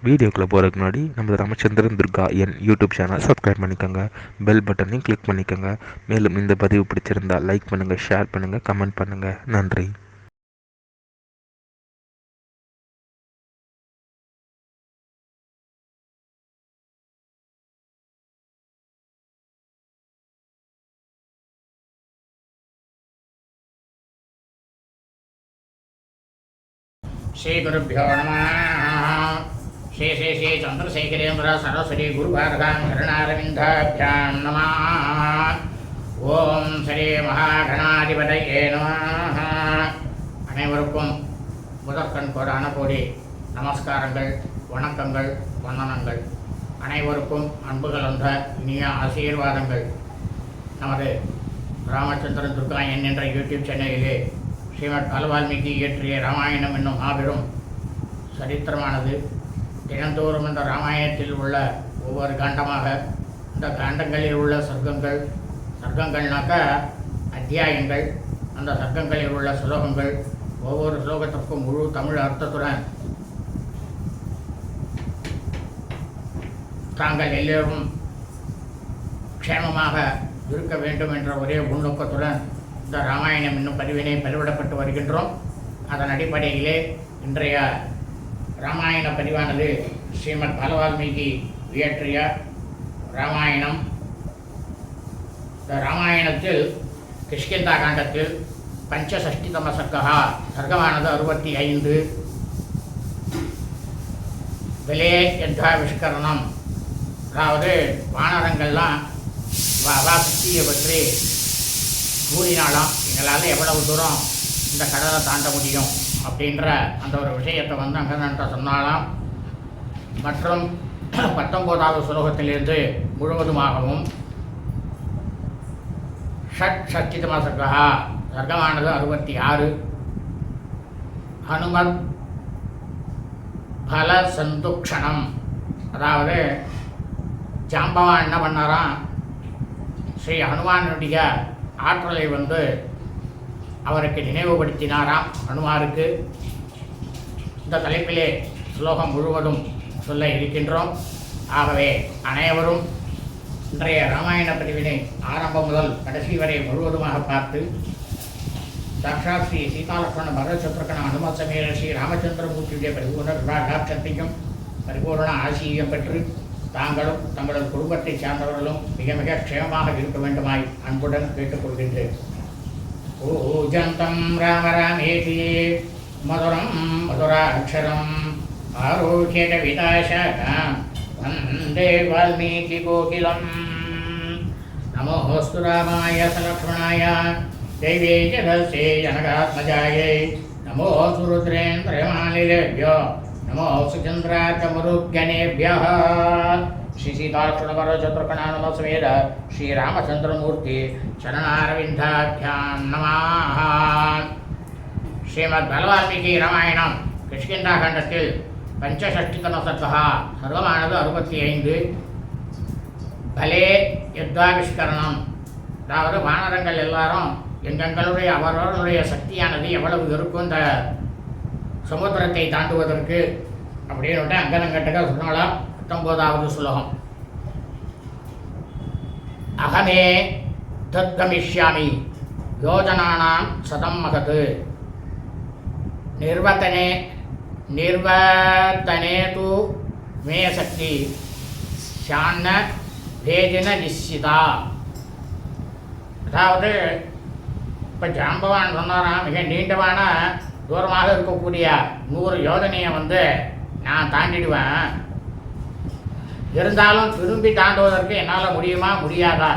வீடியோக்குள்ளே போகிறதுக்கு முன்னாடி நம்ம ராமச்சந்திரன் துர்கா என் யூடியூப் சேனல் சப்ஸ்கிரைப் பண்ணிக்கோங்க, பெல் பட்டனையும் கிளிக் பண்ணிக்கோங்க. மேலும் இந்த பதிவு பிடிச்சிருந்தால் லைக் பண்ணுங்கள், ஷேர் பண்ணுங்கள், கமெண்ட் பண்ணுங்கள். நன்றி. श्री गुरुभ्यो नमः। श्री श्री श्री चंद्रशेखरेन्द्र सरस्वती गुरुभारतां शरणारविन्दाभ्यां नमः। ओम श्री महागणाधिपतये नमः। அனைவருக்கும் முதற்கண் கோடான கோடி நமஸ்காரங்கள், வணக்கங்கள், வந்தனங்கள். அனைவருக்கும் அன்பு கலந்த இனிய ஆசீர்வாதங்கள். நமது ராமச்சந்திரன் துர்கா என்ற யூடியூப் சேனலிலே ஸ்ரீமத் வால்மீகி இயற்றிய ராமாயணம் என்னும் மாபெரும் சரித்திரமானது தினந்தோறும் இந்த ராமாயணத்தில் உள்ள ஒவ்வொரு காண்டமாக, இந்த காண்டங்களில் உள்ள சர்க்கங்கள்னாக்க அத்தியாயங்கள், அந்த சர்க்கங்களில் உள்ள ஸ்லோகங்கள், ஒவ்வொரு ஸ்லோகத்திற்கும் முழு தமிழ் அர்த்தத்துடன் தாங்கள் எல்லோரும் க்ஷேமமாக இருக்க வேண்டும் என்ற ஒரே உள்நோக்கத்துடன் இந்த ராமாயணம் என்னும் பதிவினை பதிவிடப்பட்டு வருகின்றோம். அதன் அடிப்படையிலே இன்றைய ராமாயண பதிவானது ஸ்ரீமத் வால்மீகி இயற்றிய ராமாயணம். இந்த ராமாயணத்தில் கிஷ்கிந்தா காண்டத்தில் பஞ்சசஷ்டிதம சர்க்கமானது 65. விலே யுத்தாவிஷ்கரணம், அதாவது வானரங்கள்லாம் சக்தியை பற்றி கூறினாலாம், எங்களால் எவ்வளவு தூரம் இந்த கடலை தாண்ட முடியும் அப்படின்ற அந்த ஒரு விஷயத்தை அங்கன்ட்ட சொன்னாலாம். மற்றும் 19வது ஸ்லோகத்திலிருந்து முழுவதுமாகவும் ஷட் ஷஷ்டிதம சர்க்கமானது 66. ஹனுமத் பல சந்துக்ஷணம், அதாவது ஜாம்பவான் என்ன பண்ணாராம், ஸ்ரீ ஹனுமானுடைய ஆற்றலை அவருக்கு நினைவுபடுத்தினாராம் ஹனுமாருக்கு. இந்த தலைப்பிலே ஸ்லோகம் முழுவதும் சொல்ல இருக்கின்றோம். ஆகவே அனைவரும் இன்றைய ராமாயண பதிவினை ஆரம்பம் முதல் கடைசி வரை முழுவதுமாக பார்த்து சாட்சாத் ஸ்ரீ சீதாலக்ஷ்மண பரதசத்ருகன ஹனுமத் சமேத ஸ்ரீ ராமச்சந்திரமூர்த்தியுடைய பரிபூர்ண விவாகாட்சத்தையும் பரிபூர்ண ஆசியம் பெற்று தாங்களும் தங்களது குடும்பத்தை சார்ந்தவர்களும் மிக மிக க்ஷேமமாக இருக்க வேண்டுமாய் அன்புடன் கேட்டுக்கொள்கின்றேன். பூஜந்தம் ராம ராமேதி மதுரம் மதுராட்சரம் ஆரோக்கிய விதாசாகாம் வந்தே வால்மீகி கோகிலம். நமோஸ்து ராமாய சலக்ஷ்மணாய தெய்வே ஜகத்சே ஜனகாத்மஜாயை நமோ ருத்ரேந்திரமாலிலேभ्यो नमो सुचंद्राकमरुगणेभ्यः. श्री सीतालक्ष्मण समेत श्री रामचंद्रमूर्ति शरणारविंदाभ्यां नमः. श्रीमद् वाल्मीकि रामायणम किष्किन्धाखण्डத்தில் பஞ்சசஷ்டிதம சர்க்கமானது 65. பலே யுத்தாவிஷ்கரணம், அதாவது வானரங்கள் எல்லாரும் எங்களுடைய அவர்களுடைய சக்தியானது எவ்வளவு இருக்கும் இந்த சமுத்திரத்தை தாண்டுவதற்கு அப்படின்னு அங்கனங்கட்டக சொன்னாலாம். 19வது ஸ்லோகம். அகமே தத்கமிஷ்யாமி யோஜனானாம் சதம் மகத் நிர்வத்தனே து மே சக்தி ஷான்ன பேஜின நிச்சிதா. அதாவது இப்போ ஜாம்பவான் சொன்னாராம், மிக நீண்டவான தூரமாக இருக்கக்கூடிய 100 யோஜனையை நான் தாண்டிடுவேன். இருந்தாலும் திரும்பி தாண்டுவதற்கு என்னால் முடியுமா முடியாதா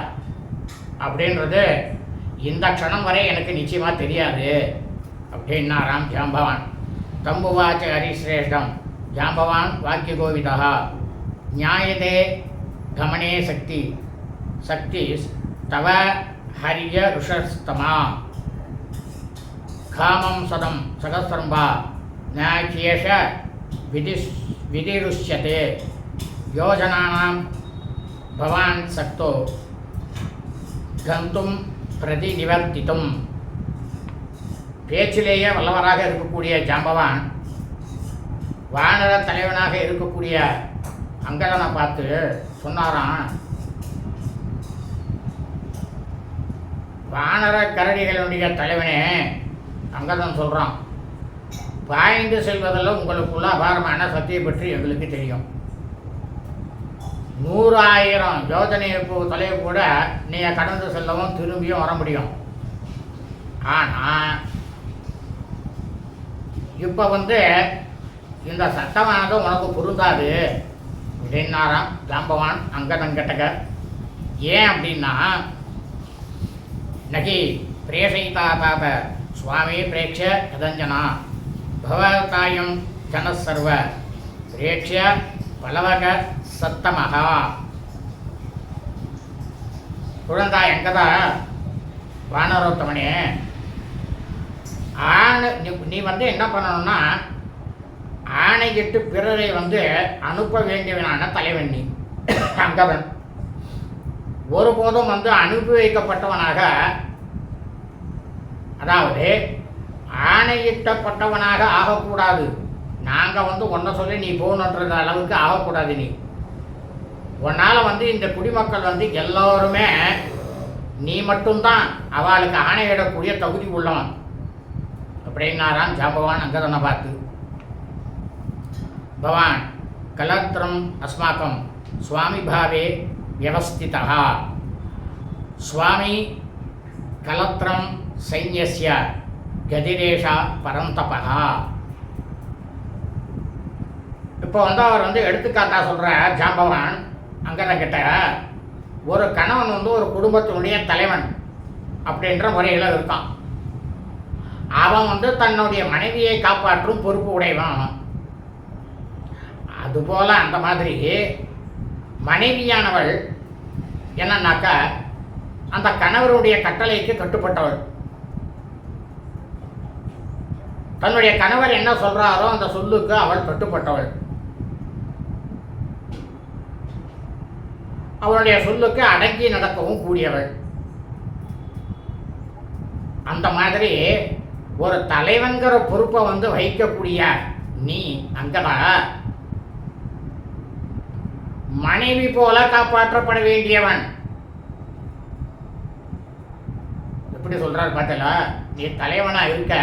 அப்படின்றது இந்த க்ஷணம் வரை எனக்கு நிச்சயமாக தெரியாது அப்படின்னாராம் ஜாம்பவான். தம்புவாச்ச ஹரிசிரேஷ்டம் ஜாம்பவான் வாக்கிய கோவிதா ஞாயதே கமனே சக்தி தவ ஹரிய ருஷஸ்தமா காமம் சதம் சகசிரம்பா நாக்கியேஷ விதிருஷ்யதே யோஜனானாம் பவான் சக்தோ கந்தும் பிரதி நிவர்த்தித்தும். பேச்சிலேயே வல்லவராக இருக்கக்கூடிய ஜாம்பவான் வானர தலைவனாக இருக்கக்கூடிய அங்கதனை பார்த்து சொன்னாராம், வானர கரடிகளுடைய தலைவனே, அங்கதன் சொல்கிறான், பாய்ந்து செல்வதில் உங்களுக்குள்ள அபாரமான சக்தியை பற்றி எங்களுக்கு தெரியும். 100,000 யோஜனை தொலைவு கூட நீங்கள் கடந்து செல்லவும் திரும்பியும் வர முடியும். ஆனால் இப்போ இந்த சட்டமானது உனக்கு பொருந்தாது அப்படின்னாராம் ஜாம்பவான் அங்கதங்கிட்டக. ஏன் அப்படின்னா, நகி பிரேஷயிதா தாத சுவாமி பிரேட்ச கதஞ்சனா பவதாயம் ஜனசர்வ பிரேட்ச பலவக சத்தமகா. குழந்தா எங்கதா வானரோத்தமனே, நீ என்ன பண்ணணும்னா, ஆணையிட்டு பிறரை அனுப்ப வேண்டியவனான தலைவன் நீ அங்கவன். ஒருபோதும் அனுப்பி வைக்கப்பட்டவனாக, அதாவது ஆணையிட்டப்பட்டவனாக ஆகக்கூடாது. நாங்கள் ஒன்றை சொல்லி நீ போகணுன்ற அளவுக்கு ஆகக்கூடாது. நீ உன்னால் இந்த குடிமக்கள் எல்லோருமே நீ மட்டும்தான் அவளுக்கு ஆணையிடக்கூடிய தகுதி உள்ளவன் அப்படின்னாராம் ஜாம்பவான் அங்கதனை பார்த்து. பவான் கலத்திரம் அஸ்மாக்கம் சுவாமி பாவே வியவஸ்திதா சுவாமி கலத்திரம் சைன்யஸ்ய கதிரேஷா பரந்தபா. இப்போ அவர் எடுத்துக்காட்டா சொல்கிற ஜாம்பவான் அங்கதங்கிட்ட, ஒரு கணவன் ஒரு குடும்பத்தினுடைய தலைவன் அப்படின்ற முறையில் இருக்கான். அவன் தன்னுடைய மனைவியை காப்பாற்றும் பொறுப்பு உடையவன். அதுபோல் அந்த மாதிரி மனைவியானவள் என்னன்னாக்கா அந்த கணவருடைய கட்டளைக்கு கட்டுப்பட்டவள். தன்னுடைய கணவர் என்ன சொல்கிறாரோ அந்த சொல்லுக்கு அவள் கட்டுப்பட்டவள். அவளுடைய சொல்லுக்கு அடங்கி நடக்கவும் கூடியவள். அந்த மாதிரி ஒரு தலைவன்கிற பொறுப்பை வகிக்கக்கூடிய நீ அங்கதான் மனைவி போல காப்பாற்றப்பட வேண்டியவன். எப்படி சொல்றாரு பார்த்தல, நீ தலைவனா இருக்க,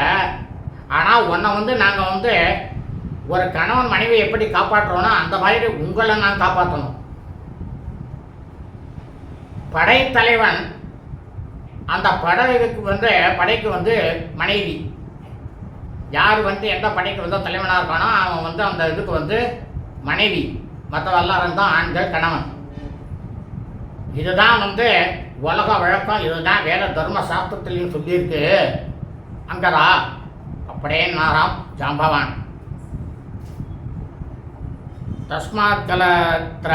ஆனால் உன்னை நாங்கள் ஒரு கணவன் மனைவி எப்படி காப்பாற்றுறோன்னா அந்த மாதிரி உங்களை நான் காப்பாற்றணும். படைத்தலைவன் அந்த படைக்கு படைக்கு மனைவி. யார் எந்த படைக்கு தலைவனாக இருக்கானோ அவன் அந்த இதுக்கு மனைவி. மற்றவெல்லாரும் தான் ஆண்கள் கணவன். இதுதான் உலக வழக்கம். இதுதான் வேத தர்ம சாஸ்திரத்திலையும் சொல்லியிருக்கு அங்கதா அப்படின்னாராம் ஜாம்பவான். தஸ்மாத் கலத்திர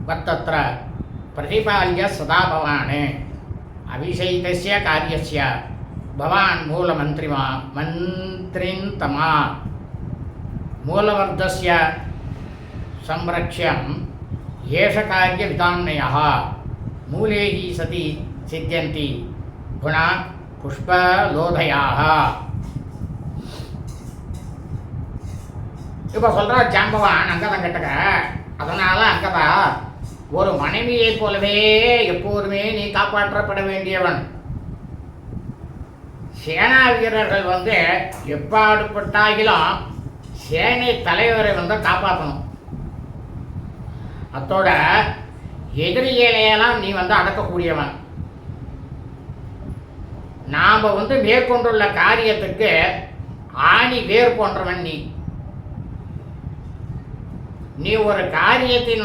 வர்த்தத்திர பிரதிபால்ய சதா பவான் அபிஷேகஸ்ய காரியஸ்ய பவான் மந்திரிந்தமா மூலவர்த்தஸ்ய संरक्ष्यम येष कार्य विधाम्नयः मूले ही सति सिद्ध्यन्ति गुण पुष्पलोधयाः. இப்போ சொல்கிற ஜாம்பவான் அங்கதங்கிட்டக, அதனால் அங்கதா ஒரு மனைவியைப் போலவே எப்போதுமே நீ காப்பாற்றப்பட வேண்டியவன். சேனா வீரர்கள் எப்பாடுபட்டாகிலும் சேனை தலைவரை காப்பாற்றணும். அத்தோட எதிரிகளையெல்லாம் நீ அடக்கக்கூடியவன். நாம் மேற்கொண்டுள்ள காரியத்துக்கு ஆணி வேர் போன்றவன் நீ. நீ ஒரு காரியத்தின்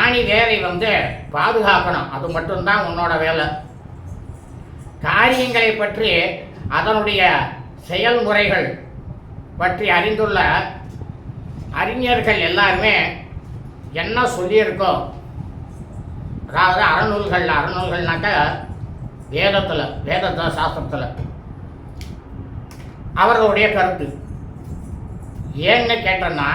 ஆணி வேரை பாதுகாக்கணும். அது மட்டும்தான் உன்னோட வேலை. காரியங்களை பற்றி அதனுடைய செயல்முறைகள் பற்றி அறிந்துள்ள அறிஞர்கள் எல்லாருமே என்ன சொல்லியிருக்கோ, அதாவது அறநூல்கள்னாக்க வேத சாஸ்திரத்தில் அவர்களுடைய கருத்து ஏன்னு கேட்டோன்னா,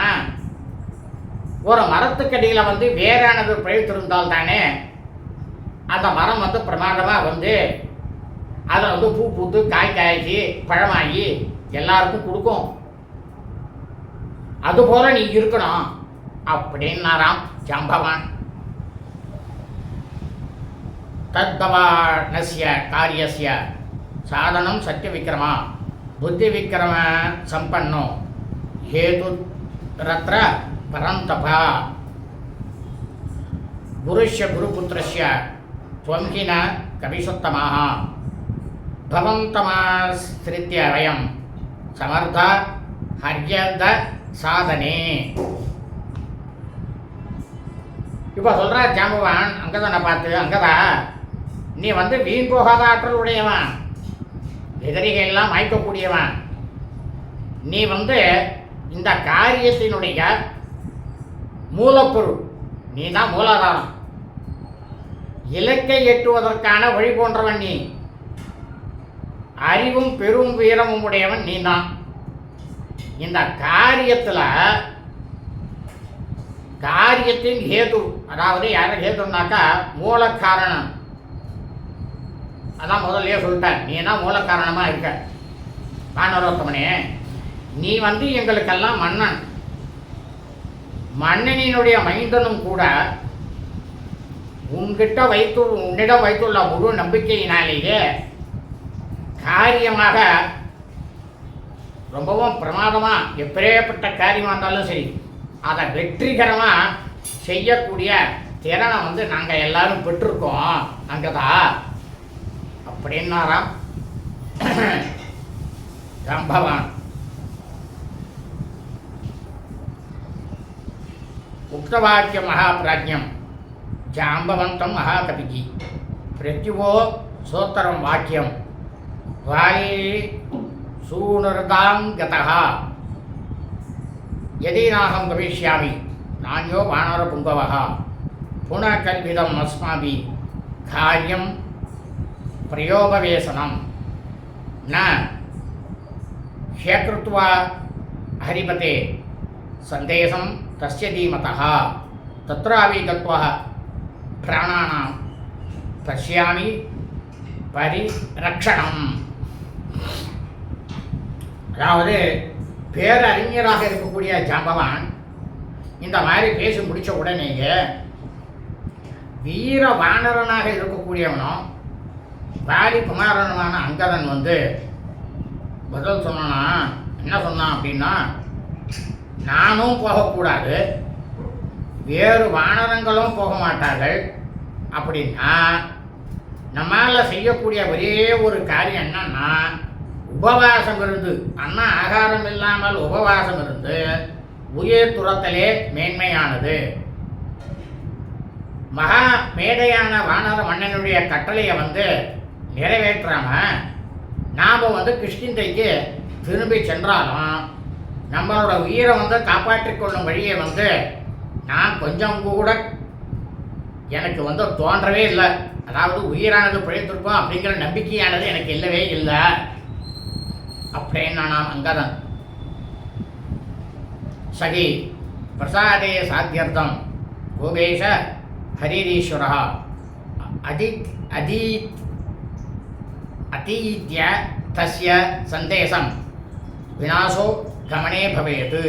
ஒரு மரத்துக்கடியில் வேறானது பிழைத்திருந்தால் தானே அந்த மரம் பிரமாதமாக அதை பூ பூத்து காய் காய்ச்சி பழமாகி எல்லாருக்கும் கொடுக்கும். அதுபோல நீ இருக்கணும் அப்படின்னாராம் ஜாம்பவான். தத்பவானஸ்ய காரியஸ்ய சாதனம் சத்திய விக்ரமா புத்தி விக்ரம சம்பன்னோ ஹேது ரத்ர பரந்தபா குருஷ்ய குருபுத்திரஸ்ய त्वंहिन कविसुत्तमाः भवन्तमाश्रित्य वयं समर्थ हर्यद சாதனே. இப்போ சொல்கிறா ஜாம்பவான் அங்கதனை பார்த்து, அங்கதா நீ வந்து வீண் போகாத ஆற்றல் உடையவன், எதிரிகையெல்லாம் மயக்கக்கூடியவன். நீ வந்து இந்த காரியத்தினுடைய மூலப்பொருள், நீ தான் மூலாதாரம். இலக்கை எட்டுவதற்கான வழி போன்றவன் நீ. அறிவும் பெரும் வீரமும் உடையவன் நீ தான். இந்த காரியத்தின் ஹேது, அதாவது யார ஹேதுனாக்கா மூல காரணம். அதான் முதல்லையே சொல்லிட்டார், நீ தான் மூல காரணமாக இருக்க. வானரோத்தமனே, நீ வந்து எங்களுக்கெல்லாம் மன்னன். மன்னனினுடைய மைந்தனும் கூட உன்னிடம் வைத்துள்ள முழு நம்பிக்கையினாலேயே காரியமாக ரொம்பவும் பிரமாதமாக எப்பேற்பட்ட காரியமாக இருந்தாலும் சரி அதை வெற்றிகரமாக செய்யக்கூடிய திறனை வந்து நாங்கள் எல்லாரும் பெற்றிருக்கோம் அங்கதான் அப்படின்னாராம் ஜாம்பவான். உக்தவாக்கிய மகாபிராஜ்யம் ஜாம்பவந்தம் மகாகவிஜி பிரத்யுவோ சோத்தரம் வாக்கியம் வாயி சூனர்தாங்கதா யதி நாகம் கவிஷ்யாமி நான்யோ வானர புங்கவः புனகல்விதம் அஸ்மாபி காரியம் பிரயோபவேசனம் ந ஹ்யக்ருத்வா ஹரிபதே சந்தேசம் தஸ்ய தீமதः தத்ராவி கத்வா பிராணானாம் பஷ்யாமி பரிரக்ஷணம். அதாவது பேரறிஞராக இருக்கக்கூடிய ஜாம்பவான் இந்த மாதிரி பேசி முடித்த உடனேயே வீர வானரனாக இருக்கக்கூடியவனும் வாலி குமாரனுமான அங்கதன் வந்து பதில் சொன்னானா. என்ன சொன்னான் அப்படின்னா, நானும் போகக்கூடாது, வேறு வானரங்களும் போக மாட்டார்கள். அப்படின்னா நம்மால் செய்யக்கூடிய ஒரே ஒரு காரியம் என்னன்னா, உபவாசம் இருந்து, அண்ணா ஆகாரம் இல்லாமல் உபவாசம் இருந்து உயிர் துரத்தலே மேன்மையானது. மகா மேதையான வானர மன்னனுடைய கட்டளையை வந்து நிறைவேற்றாம நாம் வந்து கிருஷ்ணந்தைக்கு திரும்பி சென்றாலும் நம்மளோட உயிரை வந்து காப்பாற்றிக் கொள்ளும் வழியை வந்து நான் கொஞ்சம் கூட எனக்கு வந்து தோன்றவே இல்லை. அதாவது உயிரானது பிழைத்திருக்கும் அப்படிங்கிற நம்பிக்கையானது எனக்கு இல்லவே இல்லை அப்படின்னு நான் அங்கதன். சகி பிரசாதே சாத்தியர்த்தம் கோபேஷ ஹரிரீஸ்வரः அதீத்ய தஸ்ய சந்தேசம் விநாசோ கமனே பவேத்.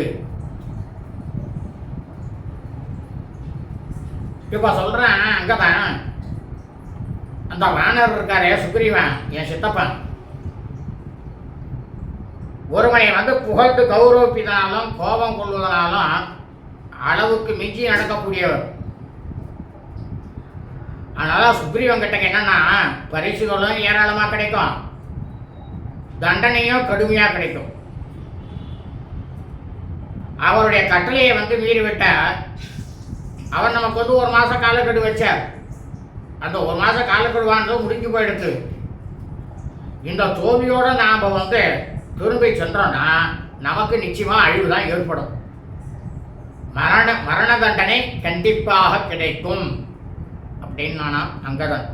இப்போ சொல்கிறேன் அங்கதான் அந்த வானர் இருக்காரே சுக்ரீவன், என் சித்தப்பன், ஒருவனை வந்து புகழ்ந்து கௌரவிப்பதனாலும் கோபம் கொள்வதனாலும் அளவுக்கு மிஞ்சி நடக்கக்கூடியவர். அதனால் சுக்ரீவன் கிட்ட என்னன்னா பரிசுகளும் ஏராளமாக கிடைக்கும், தண்டனையும் கடுமையாக கிடைக்கும். அவருடைய கட்டளையை வந்து மீறிவிட்ட அவர் நமக்கு வந்து 1 மாதம் காலக்கெடு வச்சார். அந்த 1 மாதம் காலக்கெடுவானது முடிஞ்சு போயிடுது. இந்த தோல்வியோடு நாம் வந்து திரும்பி சென்றோன்னா நமக்கு நிச்சயமாக அழிவு தான் ஏற்படும். மரண தண்டனை கண்டிப்பாக கிடைக்கும் அப்படின்னு நானா அங்கதன்.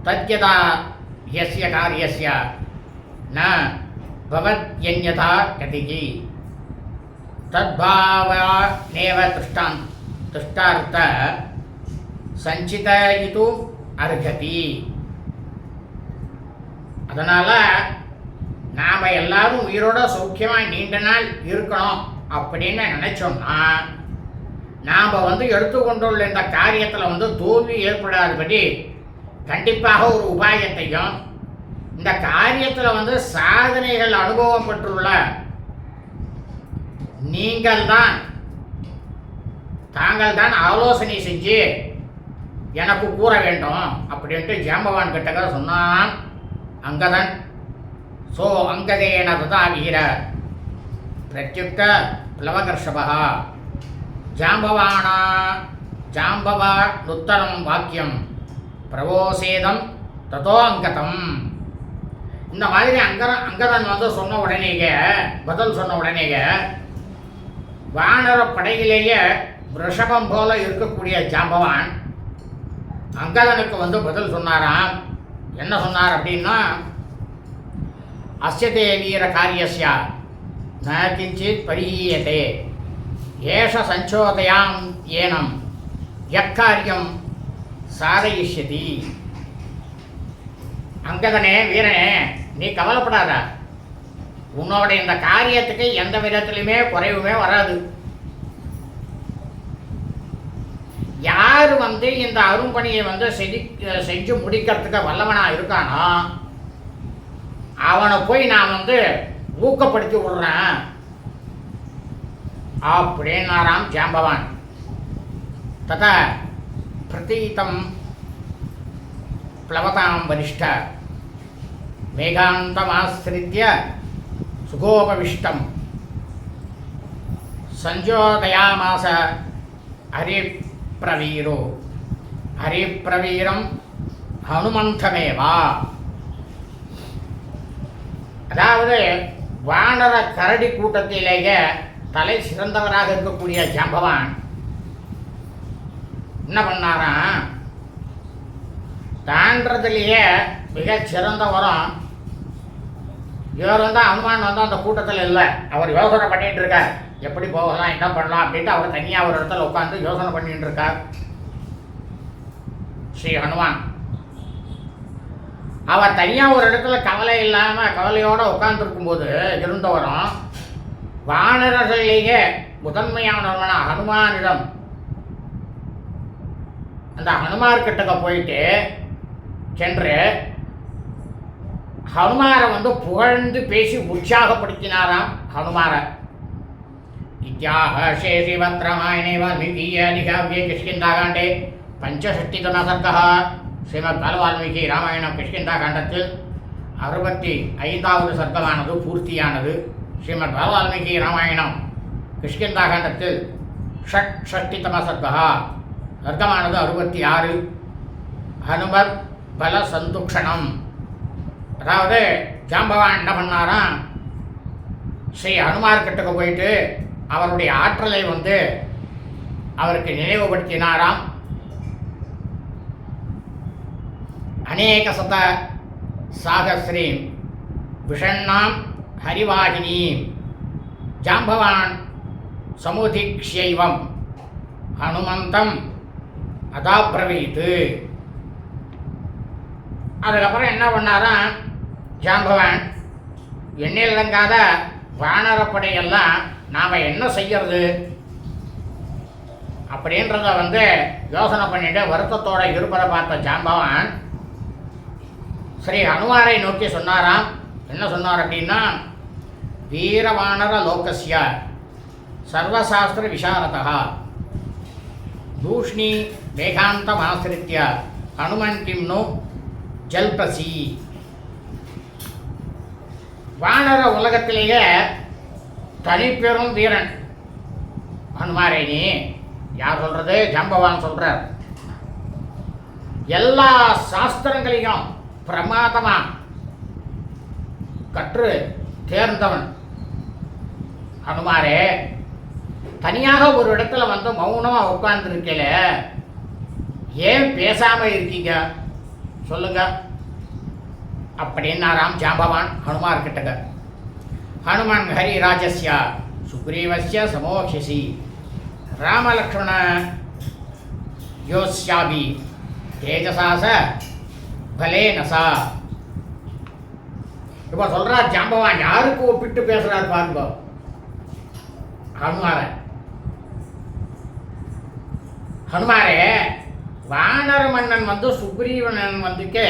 தத்யதா யஸ்ய காரியஸ்ய ந பவத்யன்யதா கதிகி தத்பாவநேவ திருஷ்டார்த்த சஞ்சிதயிது அர்ஹதி. அதனால் நாம் எல்லாரும் உயிரோட சௌக்கியமாக நீண்ட நாள் இருக்கணும் அப்படின்னு நினைச்சோம்னா நாம் எடுத்துக்கொண்டுள்ள இந்த காரியத்தில் தோல்வி ஏற்படாதபடி கண்டிப்பாக ஒரு உபாயத்தையும் இந்த காரியத்தில் சாதனைகள் அனுபவம் பெற்றுள்ள தாங்கள் தான் ஆலோசனை செஞ்சு எனக்கு கூற வேண்டும் அப்படின்ட்டு ஜாம்பவான் கிட்ட சொன்னான் அங்கதன். சோ அங்கதேன ததாவீர பிரத்யுக்த பிளவகர்ஷபா ஜாம்பவா உத்தரம் வாக்கியம் பிரவோசேதம் ததோ அங்கதம். இந்த மாதிரி அங்கதன் சொன்ன உடனேங்க பதில் சொன்ன உடனேங்க வானர படையிலேயே ரிஷபம் போல இருக்கக்கூடிய ஜாம்பவான் அங்கதனுக்கு பதில் சொன்னாராம். என்ன சொன்னார் அப்படின்னா, அஸ்யதே வீர காரியஸ்ய ந கிஞ்சித் பரீயதே ஏஷ சஞ்சோதயாம் ஏனம் யக்காரியம் சாரயிஷ்யதி. அங்கதனே, வீரனே, நீ கவலைப்படாத. உன்னோட இந்த காரியத்துக்கு எந்த விதத்திலுமே குறைவுமே வராது. யார் இந்த அரும்பணியை செஞ்சு முடிக்கிறதுக்கு வல்லவனா இருக்கானோ அவனை போய் நான் ஊக்கப்படுத்தி விடுறேன் அப்படின்னாராம் ஜாம்பவான். ததா பிரதீதம் பிளவதாம் வரிஷ்ட மேகாந்தமாஸ்ரித்ய சுகோபவிஷ்டம் சஞ்சோதயாமாச ஹரிப்பிரவீரம் ஹனுமந்தமேவா. அதாவது வானர கரடி கூட்டத்திலேயே தலை சிறந்தவராக இருக்கக்கூடிய ஜாம்பவான் என்ன பண்ணாராம், தாண்டதிலேயே மிக சிறந்தவரும் இவர் ஹனுமான் அந்த கூட்டத்தில் இல்லை. அவர் யோசனை பண்ணிட்டு இருக்கார், எப்படி போகலாம் என்ன பண்ணலாம் அப்படின்ட்டு அவர் தனியாக ஒரு இடத்துல உட்காந்து யோசனை பண்ணிட்டு இருக்கார். ஸ்ரீ ஹனுமான் அவர் தனியாக ஒரு இடத்துல கவலையோடு உட்கார்ந்துருக்கும்போது இருந்தவரும் வானரர்களிலேயே முதன்மையானவரான ஹனுமானிடம் அந்த ஹனுமார்கிட்ட போயிட்டு சென்று ஹனுமாரை புகழ்ந்து பேசி உற்சாகப்படுத்தினாராம். ஹனுமாரை இத்தியாக ஸ்ரீமத் ராமாயணே வால்மீகியே அதிகாவ்யே கிஷ்கிந்தாகாண்டே பஞ்சஷஷ்டிதம சர்க்கः ஸ்ரீமத் வால்மீகி ராமாயணம் கிஷ்கிந்தாகாண்டத்தில் 65வது சர்க்கமானது பூர்த்தியானது. ஸ்ரீமத் வால்மீகி ராமாயணம் கிஷ்கிந்தாகாண்டத்தில் ஷஷ்டிதம சர்க்கः சர்க்கமானது 66. ஹனுமத் பல சந்துக்ஷணம். அதாவது ஜாம்பவான் என்ன பண்ணாராம், ஸ்ரீ ஹனுமார்கிட்டக்கு போயிட்டு அவருடைய ஆற்றலை அவருக்கு நினைவுபடுத்தினாராம். அநேக சத சாகஸ்ரீம் விஷண்ணாம் ஹரிவாகினீம் ஜாம்பவான் சமுதிக்ஷ்யைவம் ஹனுமந்தம் அதாப்ரவீத்து. அதுக்கப்புறம் என்ன பண்ணாராம் ஜாம்பவான், எண்ணிலடங்காத வானரப்படையெல்லாம் நாம் என்ன செய்யறது அப்படின்றத யோசனை பண்ணிட்டு வருத்தத்தோடு இருப்பதை பார்த்த ஜாம்பவான் ஸ்ரீ ஹனுமாரை நோக்கி சொன்னாராம். என்ன சொன்னார் அப்படின்னா, வீரவானர லோகஸ்ய சர்வசாஸ்திர விசாரதா தூஷ்ணி மேகாந்தமாசிரித்ய ஹனுமன் கிம்னு ஜல்பசி. வானர உலகத்திலேயே தனிப்பெரும் வீரன் ஹனுமாரே. நீ யார் சொல்றது? ஜாம்பவான் சொல்றார். எல்லா சாஸ்திரங்களையும் பிரமாதமா கற்று தேர்ந்தவன் ஹனுமாரே. தனியாக ஒரு இடத்துல மௌனமா உட்கார்ந்துருக்கல, ஏன் பேசாம இருக்கீங்க சொல்லுங்க அப்படின்னாராம் ஜாம்பவான் ஹனுமார் கிட்டக. ஹனுமான் ஹரிராஜஸ்ய சுக்ரீவஸ்ய சமோக்ஷசி ராமலக்ஷ்மண யோஸ்யாபி தேஜசாச பலேனசா. இப்போ சொல்றார் ஜாம்பவான், யாருக்கு ஒப்பிட்டு பேசுறார் பாருங்க. ஹனுமாரே, வானர மன்னன் வந்து சுக்ரீவனன் வந்துக்கு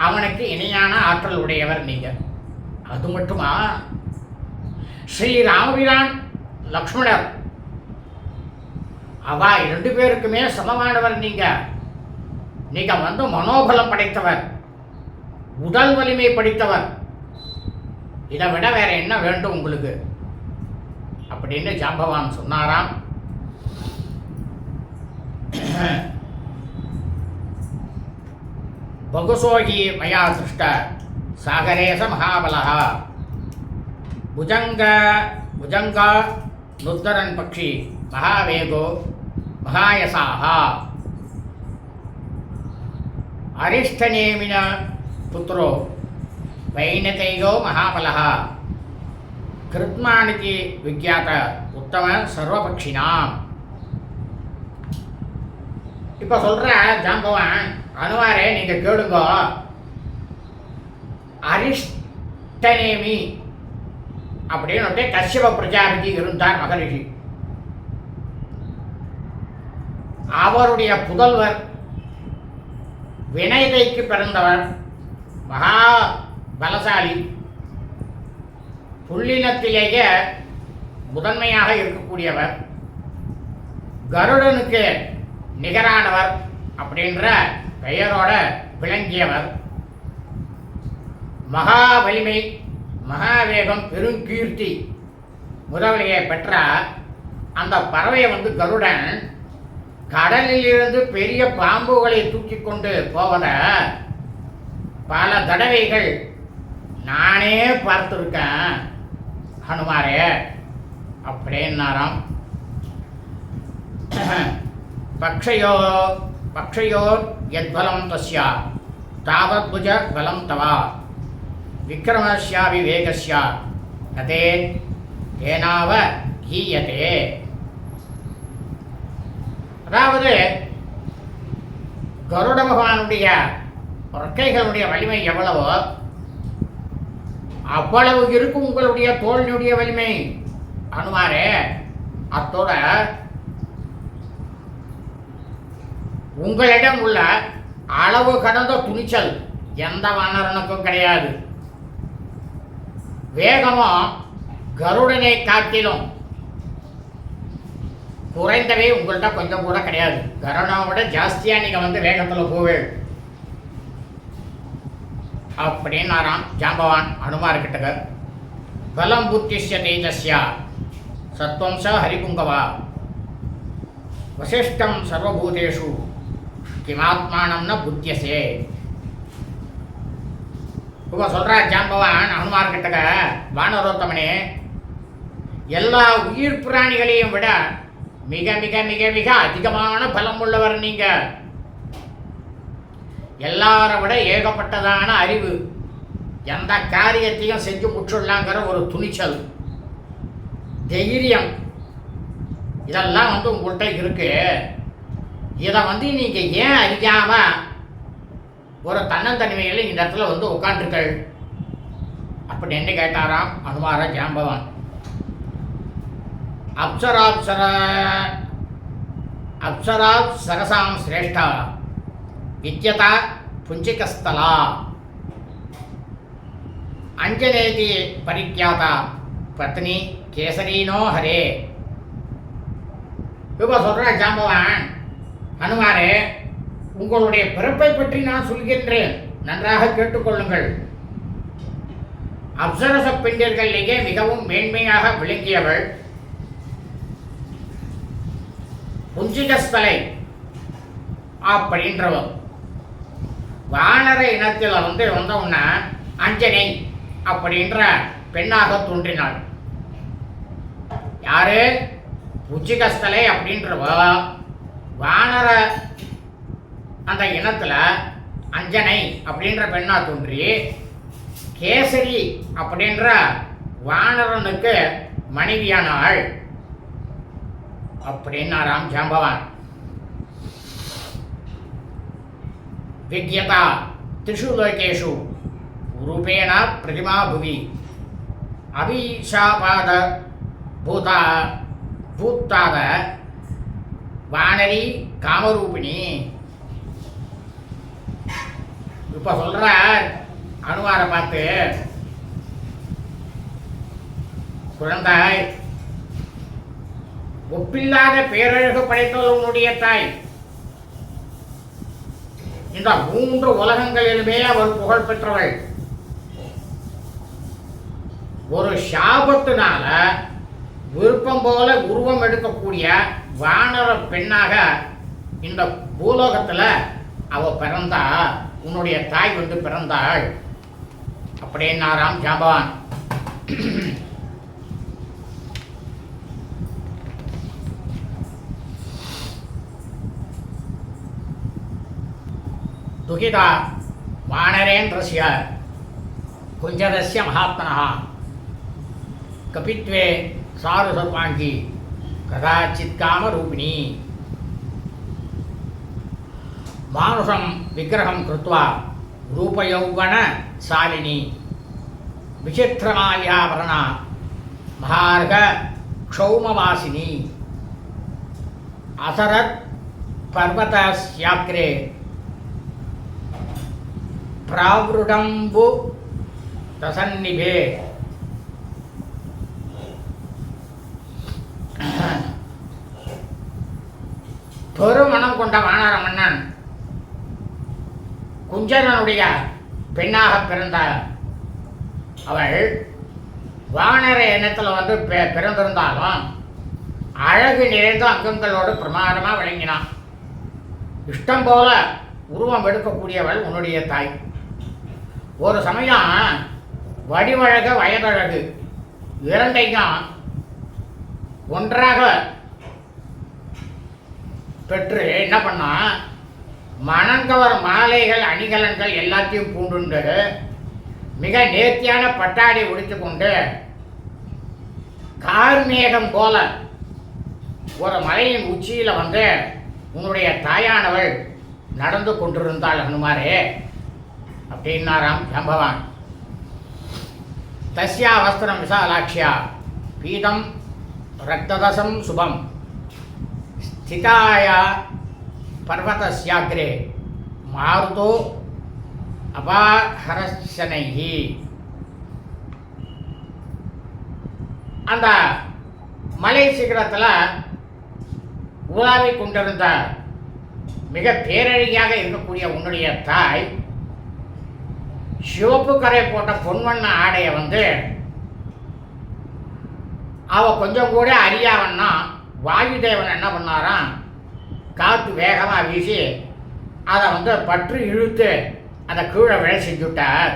அவனுக்கு இணையான ஆற்றல் உடையவர் நீங்க. அது மட்டுமா, ஸ்ரீ ராமபிரான் லக்ஷ்மணர் அவா 2 பேருக்குமே சமமானவர் நீங்க. நீங்க வந்து மனோபலம் படைத்தவர், உடல் வலிமை படைத்தவர். இதை விட வேற என்ன வேண்டும் உங்களுக்கு அப்படின்னு ஜாம்பவான் சொன்னாராம். பகுசோகி மயா சிருஷ்ட சாகரேச மகாபலः புஜங்கா நுத்தரன் பக்ஷி மகாவேகோ மகாயசாः அரிஷ்டநேமின புத்ரோ வைனதையோ மகாபலः கிருத்மானிதி விக்யாத உத்தம சர்வபக்ஷினாம். இப்போ சொல்ற ஜாம்பவான், அனுமாரே நீங்க கேளுங்க. அரிஷ்டநேமி அப்படின்னு கஷ்யப பிரஜாபதி இருந்தார் மகரிஷி. அவருடைய புதல்வர் வினைதைக்கு பிறந்தவர், மகா பலசாலி, புள்ளினத்திலேயே முதன்மையாக இருக்கக்கூடியவர், கருடனுக்கு நிகரானவர் அப்படின்ற பெயரோட விளங்கியவர், மகா வலிமை, மகாவேகம், பெருங்கீர்த்தி முதலியை பெற்ற அந்த பறவையை வந்து கருடன் கடலிலிருந்து பெரிய பாம்புகளை தூக்கி கொண்டு போவத பல தடவைகள் நானே பார்த்துருக்கேன் ஹனுமாரே அப்படின்னாராம். பக்ஷயோர் யத்பலம் தஸ்யா தாவத்புஜ பலம் தவா விக்ரமஸ்யாபி வேகஸ்யா நதே தேனாவ கீயதே. அதாவது கருட பகவானுடைய ரெக்கைகளுடைய வலிமை எவ்வளவோ அவ்வளவு இருக்கும் உங்களுடைய தோளினுடைய வலிமை அனுமாரே. அத்தோட உங்களிடம் உள்ள அளவு கடந்த துணிச்சல் எந்த வானரனுக்கும் கிடையாது. வேகமும் கருடனை காட்டிலும் குறைந்தவே உங்கள்கிட்ட கொஞ்சம் கூட கிடையாது. கருடனை விட ஜாஸ்தியா நீங்க வந்து வேகத்துல போவேள் அப்படின்னாராம் ஜாம்பவான் ஹனுமார்கிட்ட. பலம் புத்திஷ்ய தேஜஸ்யா சத்வம்ச ஹரிபுங்கவா வசிஷ்டம் சர்வபூதேஷு கிமாத்மானம் ந புத்தியசே. இப்போ சொல்றா ஜாம்பவான் ஹனுமார்கிட்ட, வானரோத்தமனே, எல்லா உயிர் பிராணிகளையும் விட மிக மிக மிக மிக அதிகமான பலம் உள்ளவர் நீங்க. எல்லாரை விட ஏகப்பட்டதான அறிவு, எந்த காரியத்தையும் செஞ்சு முற்றுள்ளாங்கிற ஒரு துணிச்சல், தைரியம், இதெல்லாம் வந்து உங்கள்கிட்ட இருக்கு. இதை வந்து நீங்க ஏன் அறியாம ஒரு தன்னந்தனிமையில் இந்த இடத்துல வந்து உட்காந்துருக்கள் அப்படின்னு கேட்டாராம் அனுமார ஜாம்பவான். அப்சராத் சரசாம் சிரேஷ்டா வித்யதா புஞ்சிகஸ்தலா அஞ்சனேதி பரிக்யாதா பத்னி கேசரீனோ ஹரே. இப்போ சொல்ற ஜாம்பவான், ஹனுமாரே, உங்களுடைய பிறப்பை பற்றி நான் சொல்கின்றேன், நன்றாக கேட்டுக்கொள்ளுங்கள். அப்சரச பெண்டியர்களிலேயே மிகவும் மேன்மையாக விளங்கியவள், புஞ்சிகஸ்தலை அப்படின்றவள். வானர இனத்தில் வந்து வந்தவுன்னா அஞ்சனை அப்படின்ற பெண்ணாக தோன்றினாள். யாரு? புஞ்சிகஸ்தலை அப்படின்றவ வானர அந்த இனத்துல அஞ்சனை அப்படின்ற பெண்ணா தோன்றி கேசரி அப்படின்ற வானரனுக்கு மனைவியானாள் அப்படின்னாராம் ஜாம்பவான். விக்யதா திஷு லோகேஷு ரூபேண பிரதிமா புவி அபிஷாபாத பூத்தாத வானரி காமரூபிணி. இப்ப சொல்ற அனுமாரை பார்த்து, குழந்தாய், ஒப்பில்லாத பேரழகு படைத்தவள் உன்னுடைய தாய். இந்த 3 உலகங்களிலுமே அவள் புகழ் பெற்றவள். ஒரு சாபத்தினால விருப்பம் போல உருவம் எடுக்கக்கூடிய வானர பெண்ணாக இந்த பூலோகத்துல அவ பிறந்தா, உன்னுடைய தாய் பிறந்தாள் அப்படின்னாராம் ஜாம்பவான். துகிதா வானரேந்திரஸ்ய குஞ்சரஸ்ய மகாத்மனः கபித்வே சாரு சர்வாங்கி கதாச்சித் காமரூபிணி. மானுஷம் விக்கிரகம் கிருத்வா ரூபயௌவன சாலினி விசித்திரமால்யாபரணா மகார்க க்ஷௌமவாசினி அசரத் பர்வதஸ்யாக்ரே பிராவ்ருடம்பு தசன்னிபே. பெருமணம் கொண்ட வானர மன்னன் குஞ்சரனுடைய பெண்ணாக பிறந்தார். அவள் வானர இனத்தில் பிறந்திருந்தாலும் அழகு நிறைந்த அங்கங்களோடு பிரமாதமாக விளங்கினான். இஷ்டம் போல உருவம் எடுக்கக்கூடியவள் உன்னுடைய தாய். ஒரு சமயம் வடிவழகு வயதழகு இரண்டையும் ஒன்றாக பெற்று என்ன பண்ணா, மணங்கவர் மாலைகள் அணிகலன்கள் எல்லாத்தையும் பூண்டுண்டு மிக நேர்த்தியான பட்டாடை உடித்து கொண்டு கார்மேகம் போல ஒரு மலையின் உச்சியில் உன்னுடைய தாயானவள் நடந்து கொண்டிருந்தாள் ஹனுமாரே அப்படின்னாராம் ஜாம்பவான். தஸ்யா வஸ்திரம் விசாலாட்சியா பீதம் ரக்ததசம் சுபம் ஸ்திதாய பர்வதஸ்யாக்ரே மாருதோ அபாஹரசனைஹி. அந்த மலை சிகரத்தில் உலாவிக் கொண்டிருந்த மிக பேரழகியாக இருக்கக்கூடிய உன்னுடைய தாய் சிவப்பு கரை போட்ட பொன்வண்ண ஆடையை அவ கொஞ்சம் கூட அறியாவன்னா வாயுதேவன் என்ன பண்ணாராம், காற்று வேகமாக வீசி அதை பற்று இழுத்து அதை கீழே விழ செஞ்சுட்டார்.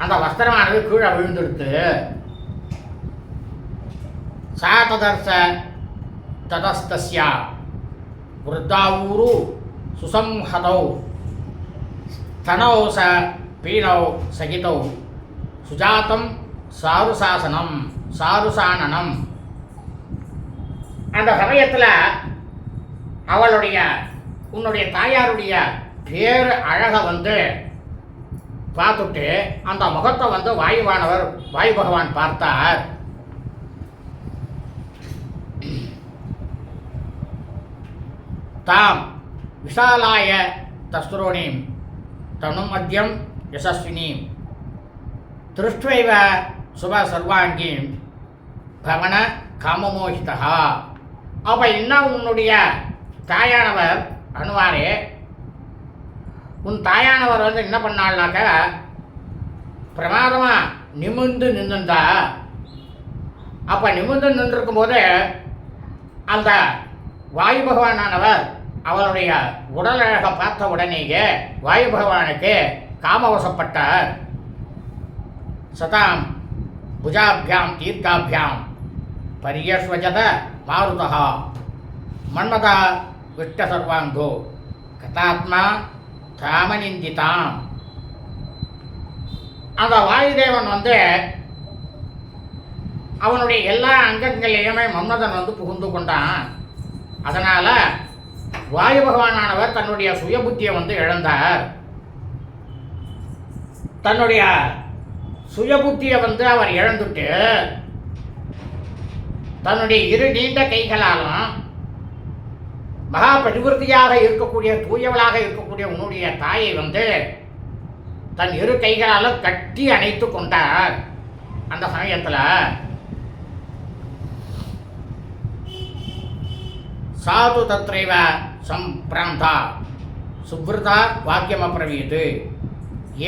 அந்த வஸ்திரமானது கீழே விழுந்துடுத்து. சாததர்ச ததஸ்தஸ்யா விருத்தாவூரு சுசம்ஹதௌ ஸ்தனௌ ச பீனௌ சகிதௌ சுஜாத்தம் சாருசானனம். அந்த சமயத்தில் உன்னுடைய தாயாருடைய பேர் அழகை பார்த்துட்டு அந்த முகத்தை வாயு பகவான் பார்த்தார். தாம் விஷாலாய தஸ்துரோணீம் தனும் மத்தியம் யசஸ்வினீம் திருஷ்டுவைவ சுப சர்வாங்கீம் பவன காமமோகிதா. அப்போ இன்னும் உன்னுடைய தாயானவர் அனுமாரே, உன் தாயானவர் என்ன பண்ணாள்னாக்க பிரமாதமாக நிமிர்ந்து நின்றுந்தா. அப்போ நிமிர்ந்து நின்றுருக்கும் போது அந்த வாயு பகவானானவர் அவளுடைய உடலழகை பார்த்த உடனேயே வாயு பகவானுக்கு காமவசப்பட்டார். சதாம் புஜாபியாம் தீர்க்காபியாம் பரியஸ்வஜத மாருதா மன்மதா விட்ட சர்வாங்கோ கதாத்மா காமநிந்திதாம். அந்த வாயுதேவன் அவனுடைய எல்லா அங்கங்களையுமே மன்மதன் புகுந்து கொண்டான். அதனால் வாயு பகவானானவர் தன்னுடைய சுய புத்தியை இழந்தார். தன்னுடைய சுயபுத்தியை வந்து அவர் இழந்துட்டு தன்னுடைய இரு நீண்ட கைகளாலும் மகா பரிவர்த்தியாக இருக்கக்கூடிய தூயவளாக இருக்கக்கூடிய உன்னுடைய தாயை வந்து தன் இரு கைகளால் கட்டி அணைத்து கொண்டார். அந்த சமயத்தில் சாது தத்ரைவ சம்பிராந்தா சுப்ரதா வாக்கியம் அப்ரவீத்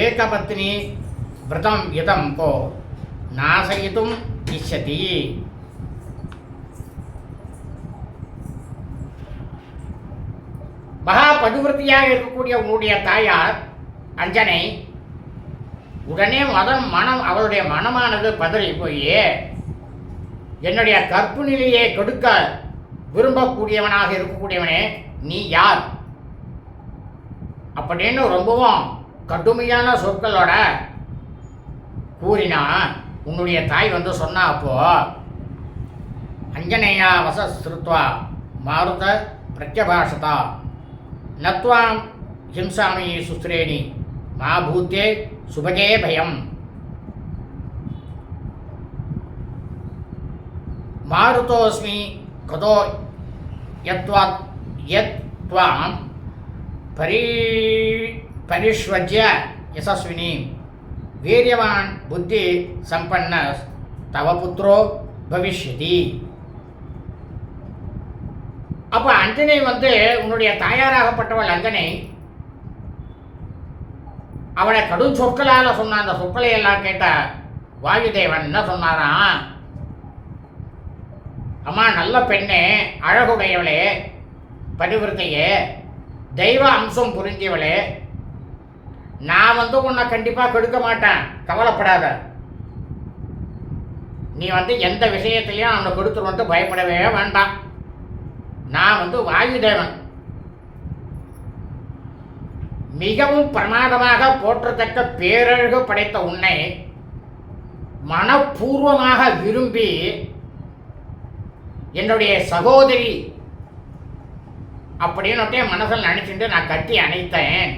ஏகபத்னி விரதம் இதம் கோ நாசயித்தும் இஷ்யதி. மகா பதிவிருத்தியாக இருக்கக்கூடிய உன்னுடைய தாயார் அஞ்சனை உடனே மனம் அவளுடைய மனமானது பதறி போய் என்னுடைய கற்பு நிலையை கெடுக்க விரும்பக்கூடியவனாக இருக்கக்கூடியவனே நீ யார் அப்படின்னு ரொம்பவும் கடுமையான சொற்களோட கூறினா உன்னுடைய தாய் வந்து சொன்னா. அப்போ அஞ்சனையா வசஸ்ருத்வா மாருத பிரத்யபாஷதா நத்வாம் ஹிம்சாமி சுஸ்ரேணி மா பூத்தே சுபகே பயம். மாருதோஸ்மி கதோ யத்வாம் பரிஷ்வஜ்ய யசஸ்வினி வீரியவான் புத்தி சம்பன்ன தவ புத்ரோ பவிஷ்யதி. அப்போ அஞ்சனை வந்து உன்னுடைய தாயாராகப்பட்டவள் அஞ்சனை அவளை கடும் சொற்களால் சொன்ன அந்த சொற்களை எல்லாம் கேட்ட வாயுதேவன் என்ன சொன்னாராம், அம்மா நல்ல பெண்ணே, அழகுடையவளே, பதிவிரத்தையே, தெய்வ அம்சம் புரிஞ்சவளே, நான் வந்து உன்னை கண்டிப்பாக கெடுக்க மாட்டேன், கவலைப்படாத. நீ வந்து எந்த விஷயத்திலையும் அவனை கொடுத்துருவன்ட்டு பயப்படவே வேண்டாம். நான் வந்து வாயுதேவன், மிகவும் பிரமாதமாக போற்றத்தக்க பேரழகு படைத்த உன்னை மனப்பூர்வமாக விரும்பி என்னுடைய சகோதரி அப்படின்னு மனசில் நினைச்சுட்டு நான் கட்டி அணைத்தேன்.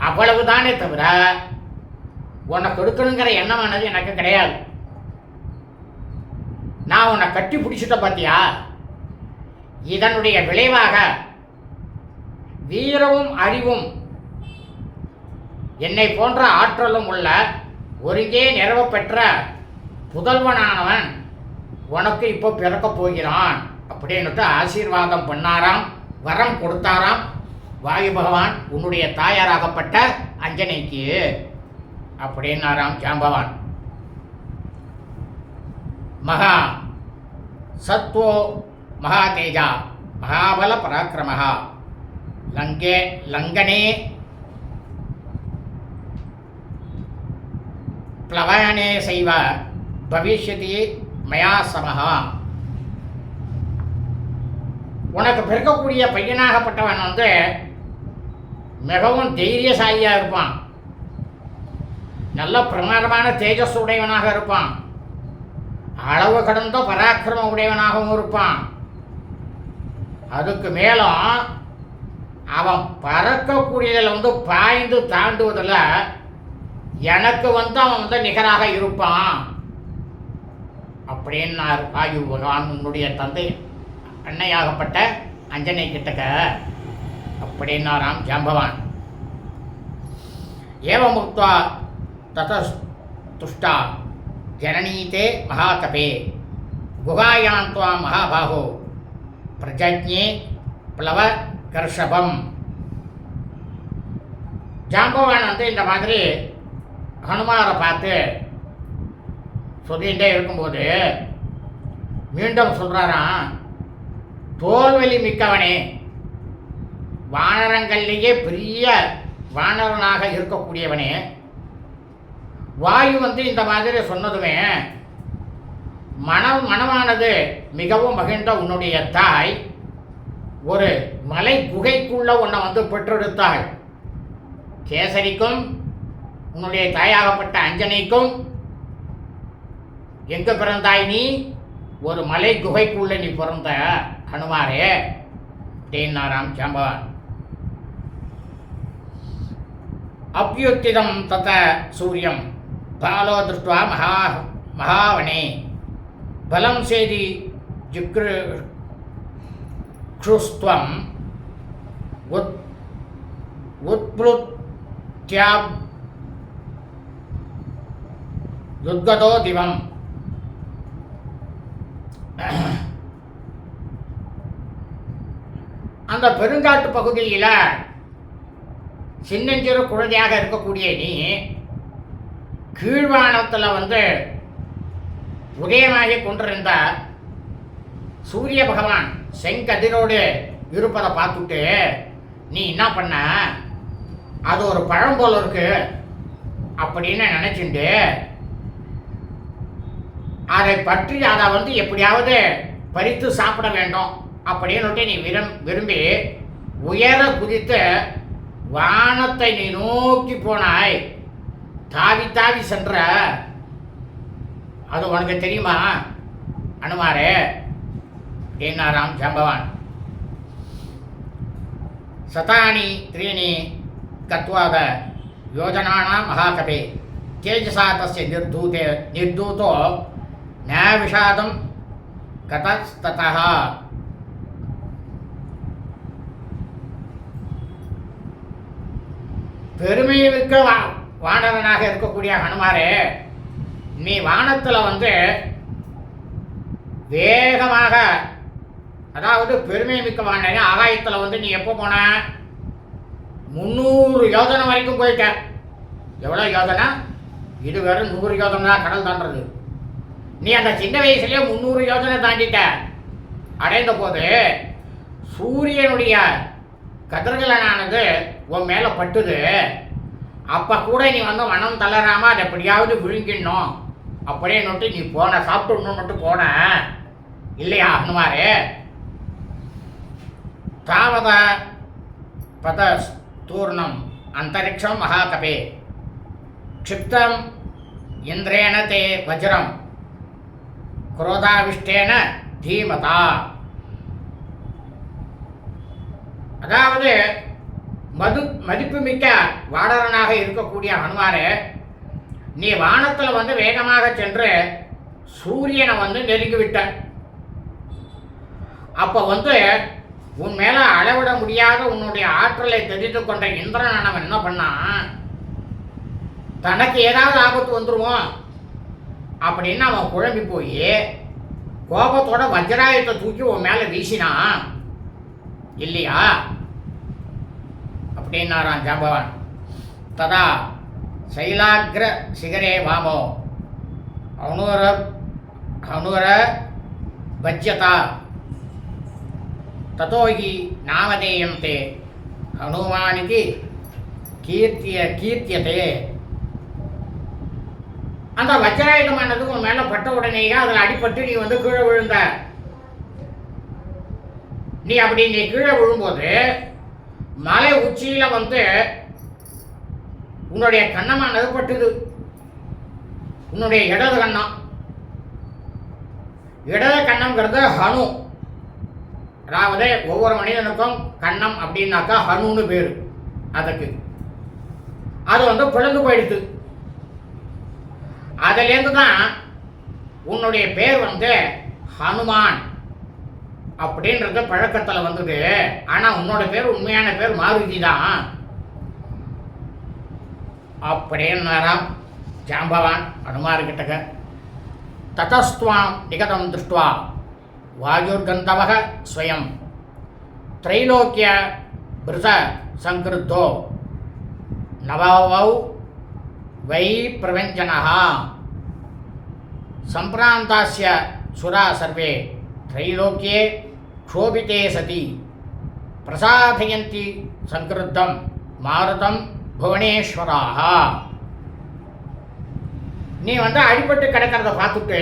அவ்வளவுதானே தவிர உன்னை கொடுக்கணுங்கிற எண்ணமானது எனக்கு கிடையாது. நான் உன்னை கட்டி பிடிச்சிட்ட பார்த்தியா, இதனுடைய விளைவாக வீரமும் அறிவும் என்னை போன்ற ஆற்றலும் உள்ள ஒருங்கே நிறைவு பெற்ற புதல்வனானவன் உனக்கு இப்போ பிறக்க போகிறான் அப்படின்னுட்டு ஆசீர்வாதம் பண்ணாராம், வரம் கொடுத்தாராம் வாயு பகவான் உன்னுடைய தாயாராகப்பட்ட அஞ்சனைக்கு அப்படின்னாராம் ஜாம்பவான். மகா சத்வோ மகா தேஜா மகாபல பராக்கிரமஹா லங்கனே பிளவனே செய்வ பவிஷ்யதி மயா சமஹா. உனக்கு பிறக்கக்கூடிய பையனாகப்பட்டவன் வந்து மிகவும் தைரியசாலியாக இருப்பான், நல்ல பிரமாதமான தேஜஸ் உடையவனாக இருப்பான், அளவு கடந்த பராக்கிரம உடையவனாகவும் இருப்பான். அதுக்கு மேலும் அவன் பறக்கக்கூடியதில் வந்து பாய்ந்து தாண்டுவதில் எனக்கு வந்து அவன் வந்து நிகராக இருப்பான் அப்படின்னார் வாயு பகவான் உன்னுடைய தந்தை அன்னையாகப்பட்ட அஞ்சனை கிட்டக்க அப்படின்னாராம் ஜாம்பவான். ஏவமுக்த்வா ததஸ்துஷ்டா ஜனனீதே மகாதபே குகாயாந்த்வா மகாபாகோ பிரஜஜ்ஞே பிளவ கர்ஷபம். ஜாம்பவான் வந்து இந்த மாதிரி ஹனுமாரை பார்த்து சொல்லிகிட்டே இருக்கும்போது மீண்டும் சொல்கிறாராம், தோல்வலி மிக்கவனே, வானரங்கள்லேயே பெரிய வானரனாக இருக்கக்கூடியவனே, வாயு வந்து இந்த மாதிரி சொன்னதுமே மனமானது மிகவும் மகிழ்ந்த உன்னுடைய தாய் ஒரு மலை குகைக்குள்ள உன்னை வந்து பெற்றெடுத்தாள். கேசரிக்கும் உன்னுடைய தாயாகப்பட்ட அஞ்சனைக்கும் எங்க பிறந்தாய் நீ? ஒரு மலை குகைக்குள்ள நீ பிறந்த ஹனுமாரே அப்படின்னாராம் ஜாம்பவான். அப்யுத்திதம் தத சூரியம் பாலோ திருஷ்டுவா மகாவனே பலம் சேதி ஜிக்ருஷ்துவம் உத்ப்ளுத்யாப் யுத்கதோ திவம். அந்த பெருங்காட்டு பகுதியில் சின்னஞ்சிறு குழந்தையாக இருக்கக்கூடிய நீ கீழ்வானத்தில் உதயமாகி கொண்டிருந்த சூரிய பகவான் செங்கதிரோடு இருப்பதை பார்த்துட்டு நீ என்ன பண்ண, அது ஒரு பழம் போல இருக்கு அப்படின்னு நினைச்சுட்டு அதை பற்றி அதை எப்படியாவது பறித்து சாப்பிட வேண்டும் அப்படின்னு நீ விரும்பி உயர குதித்து வானத்தை நீ நோக்கி போனாய். தாவி தாவி சென்ற அது உனக்கு தெரியுமா அனுமாரே என்னாராம் ஜம்பவான். சதானி த்ரீணி கத்வாத யோஜனானா மகாகபே தேஜசா தஸ்ய நிர்தூதோ ந விஷாதம் கதஸ்ததா. பெருமைமிக்க வானரனாக இருக்கக்கூடிய ஹனுமாரே, நீ வானத்தில் வேகமாக, அதாவது பெருமை மிக்க வானரே, ஆகாயத்தில் நீ எப்போ போன 300 யோஜனை வரைக்கும் போயிட்ட. எவ்வளோ யோஜனை? இது வெறும் 100 யோஜனை கடல் தாண்டது. நீ அந்த சின்ன வயசுலேயே 300 யோஜனை தாண்டிட்ட. அடைந்த போது சூரியனுடைய கதிர்களானது உன் மேலே பட்டுது. அப்போ கூட நீ மனம் தளராமல் அதை எப்படியாவது விழுங்கிடணும் அப்படின்னு நீ போன, சாப்பிட்டு மட்டும் போன இல்லையா ஹனுமாரே? தாவத பத தூர்ணம் அந்தரிக்ஷம் மகாகபே க்ஷிப்தம் இந்திரேண தே வஜ்ரம் குரோதாவிஷ்டேன தீமதா. அதாவது மதிப்புமிக்க வானரனாக இருக்கக்கூடிய ஹனுமாரே, நீ வானத்தில் வேகமாக சென்று சூரியனை நெருங்கிவிட்ட. அப்போ உன் மேலே அளவிட முடியாத உன்னுடைய ஆற்றலை தெரிந்து கொண்ட இந்திரன் என்ன பண்ணான், தனக்கு ஏதாவது ஆபத்து வந்துருவோம் அப்படின்னு அவன் குழம்பி போய் கோபத்தோட வஜ்ராயத்தை தூக்கி உன் மேலே வீசினான் இல்லையா அப்படின்னாரான் ஜாம்பவான். ததா சைலாகிர சிகரே வாமோ ஹனுர பஜ்யதா ததோகி நாமதேயம் தே ஹனுமானிதி கீர்த்தியதே. அந்த வஜ்ராயுதமானது உன் மேலே பட்ட உடனேயே அதில் அடிபட்டு நீ கீழே விழுந்த. நீ கீழே விழும்போது மலை உச்சியில் உன்னுடைய கண்ணமானது பட்டுது. உன்னுடைய இடது கண்ணம், இடது கண்ணம்ங்கிறது ஹனு. அதாவது ஒவ்வொரு மனிதனுக்கும் கண்ணம் அப்படின்னாக்கா ஹனுன்னு பேர். அதுக்கு அது பிளந்து போயிடுது. அதுலேருந்து தான் உன்னுடைய பேர் ஹனுமான் அப்படின்றது பழக்கத்தில் வந்தது. ஆனால் உன்னோட பேர் உண்மையான பேர் மாருதி தான் அப்படின்னாராம் ஜாம்பவான் ஹனுமார்கிட்டக. ததஸ்துவாம் நிகதம் திருஷ்டுவா வாயுர்கந்தவக ஸ்வயம் திரைலோக்கிய பிருத சங்கிருத்தோ நவவௌ வை பிரவஞ்சனஹா சம்பிராந்தாஸ்ய சுரா சர்வே திரைலோக்கியே க்ஷோபிதே சதி பிரசாதயந்தி சங்கிருத்தம் மாருதம் புவனேஸ்வராக. நீ அடிபட்டு கிடக்கிறத பார்த்துட்டு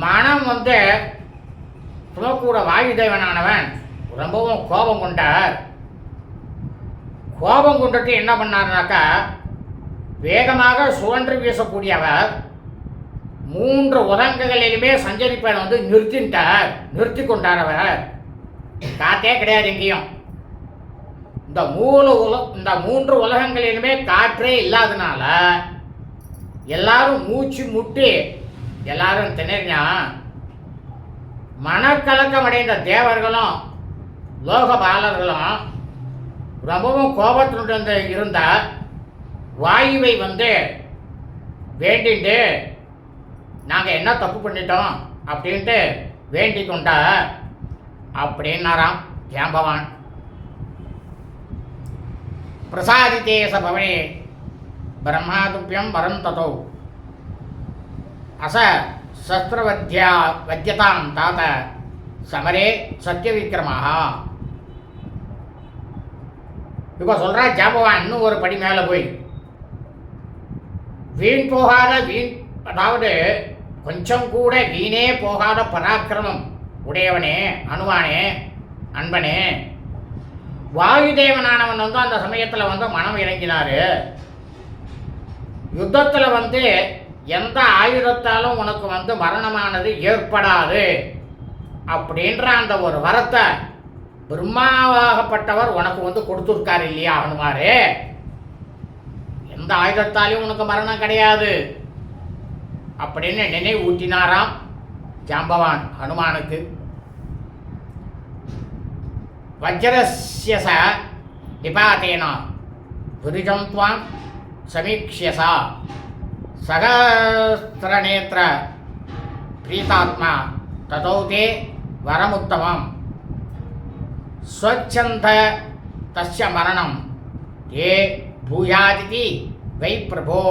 மனம் துமக்கூட வாயுதேவனானவன் ரொம்பவும் கோபம் கொண்டார். கோபம் கொண்டுட்டு என்ன பண்ணார்னாக்கா, வேகமாக சுழன்று வீசக்கூடியவர் 3 உதங்குகளிலுமே சஞ்சரிப்பதை நிறுத்தி கொண்டார் அவர். காத்தே கிடையாது எங்கேயும். இந்த மூன்று உலகங்களிலுமே காற்றே இல்லாதனால எல்லாரும் மூச்சு முட்டி எல்லாரும் திணறினா மனக்கலக்கம் அடைந்த தேவர்களும் லோகபாலர்களும் ரொம்பவும் கோபத்துடன் இருந்த வாயுவை வேண்டிட்டு நாங்கள் என்ன தப்பு பண்ணிட்டோம் அப்படின்ட்டு வேண்டிக் கொண்டா அப்படின்னாராம் ஜாம்பவான். பிரசாதித்தே சபவனே பிரம்மாதுப்பியம் வரம் ததோ அச சஸ்திரவத்யதாம் தாத்த சமரே சத்தியவிக்ரமாக. இப்போ சொல்கிறா ஜாம்பவான் இன்னும் ஒரு படி மேலே போய் வீண் போகாத அதாவது கொஞ்சம் கூட வீணே போகாத பராக்கிரமம் உடையவனே அனுமானே அன்பனே, வாயுதேவனானவன் அந்த சமயத்தில் மனம் இறங்கினார். யுத்தத்தில் எந்த ஆயுதத்தாலும் உனக்கு மரணமானது ஏற்படாது அப்படின்ற அந்த ஒரு வரத்தை பிரம்மாவாகப்பட்டவர் உனக்கு கொடுத்துருக்காரு இல்லையா ஹனுமாரே, எந்த ஆயுதத்தாலையும் உனக்கு மரணம் கிடையாது அப்படின்னு நினைவு ஊட்டினாராம் ஜாம்பவான் ஹனுமானுக்கு. வஜ்ரஸ்ய நிபாதேனா விருஜம் துவாம் சமீக்ஷ்யசா சகஸ்ரநேத்ர பிரீதாத்மா ததோ தே வரமுத்தமம் ஸ்வச்சந்த தஸ்ய மரணம் ஏ பூயாதிதி வை பிரபோ.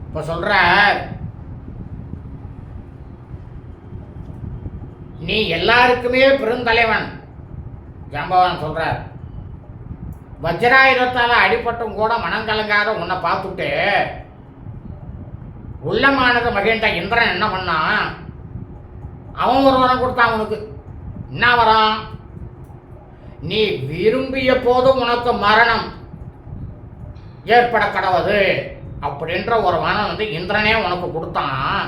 இப்போ சொல்ற நீ எல்லாருக்குமே பெருந்தலைவன். ஜாம்பவான் சொல்றார், வஜ்ராயுதத்தால் அடிபட்டும் கூட மனம் கலங்காத உன்னை பார்த்துட்டு உள்ளமானது மகிழ்ந்த இந்திரன் என்ன பண்ணான், அவன் ஒரு வரம் கொடுத்தான் உனக்கு. என்ன வரம்? நீ விரும்பிய போதும் உனக்கு மரணம் ஏற்பட கடவுது அப்படின்ற ஒரு வரம் இந்திரனே உனக்கு கொடுத்தான்.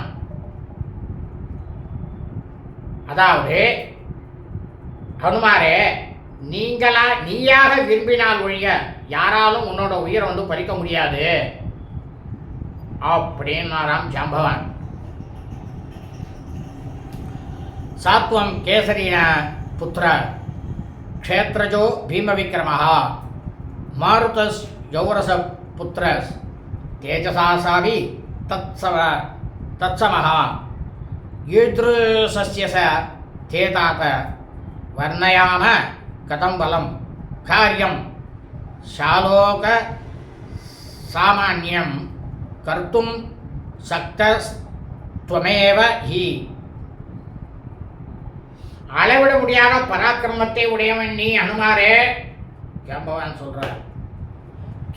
அதாவது ஹனுமாரே, நீயாக விரும்பினால் ஒழிய யாராலும் உன்னோட உயிரை பறிக்க முடியாது அப்படின்னாராம் ஜாம்பவான். சாத்வம் கேசரின புத்திர க்ஷேத்ரஜோ பீமவிக்ரமः மாருதஸ் யௌரச புத்திரஸ் தேஜசாசாபி தத்சமः ஈத்ருசஸ்ய தேதாத வர்ணயாம கதம் பலம் காரியம் ஷாலோக சாமான்யம் கர்த்தும் சக்தஸ்த்வமேவ ஹி. அளவிட முடியாத பராக்கிரமத்தை உடையவன் நீ அனுமாரே. ஜாம்பவான் சொல்றார்,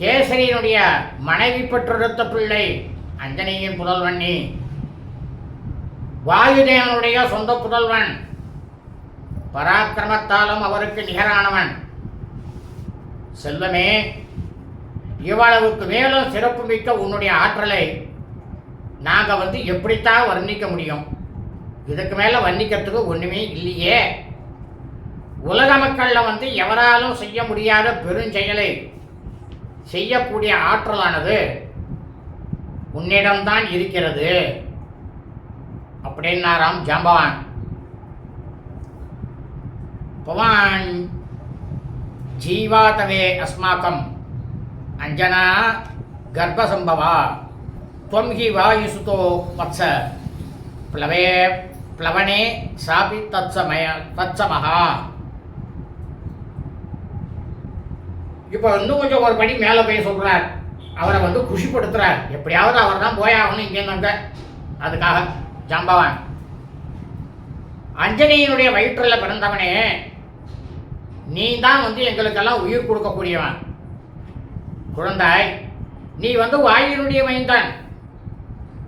கேசரியினுடைய மனைவி பெற்றெடுத்த பிள்ளை அஞ்சனையின் புதல்வன் நீ, வாயுதேவனுடைய சொந்த புதல்வன், பராக்கிரமத்தாலும் அவருக்கு நிகரானவன். செல்வமே, இவ்வளவுக்கு மேலும் சிறப்பு மிக்க உன்னுடைய ஆற்றலை நாங்கள் எப்படித்தான் வர்ணிக்க முடியும்? இதுக்கு மேலே வர்ணிக்கிறதுக்கு ஒன்றுமே இல்லையே. உலக மக்களில் எவராலும் செய்ய முடியாத பெருஞ்செயலை செய்யக்கூடிய ஆற்றலானது உன்னிடம்தான் இருக்கிறது அப்படின்னாராம் ஜாம்பவான். பவான் ஜீவாதவே அஸ்மாக்கம் அஞ்சனா கர்ப்பசம்பவா त्वं हि वायुसुतो वत्स प्लवने सापि तत्समः. இப்போ இன்னும் கொஞ்சம் ஒரு படி மேலே போய் சொல்கிறார், அவரை குஷிப்படுத்துகிறார். எப்படியாவது அவர் தான் போயாகணும் இங்கேருந்து. அதுக்காக ஜாம்பவான், அஞ்சனியினுடைய வயிற்றில் பிறந்தவனே, நீ தான் எங்களுக்கெல்லாம் உயிர் கொடுக்கக்கூடியவன். குழந்தாய், நீ வாயினுடைய மைந்தன்,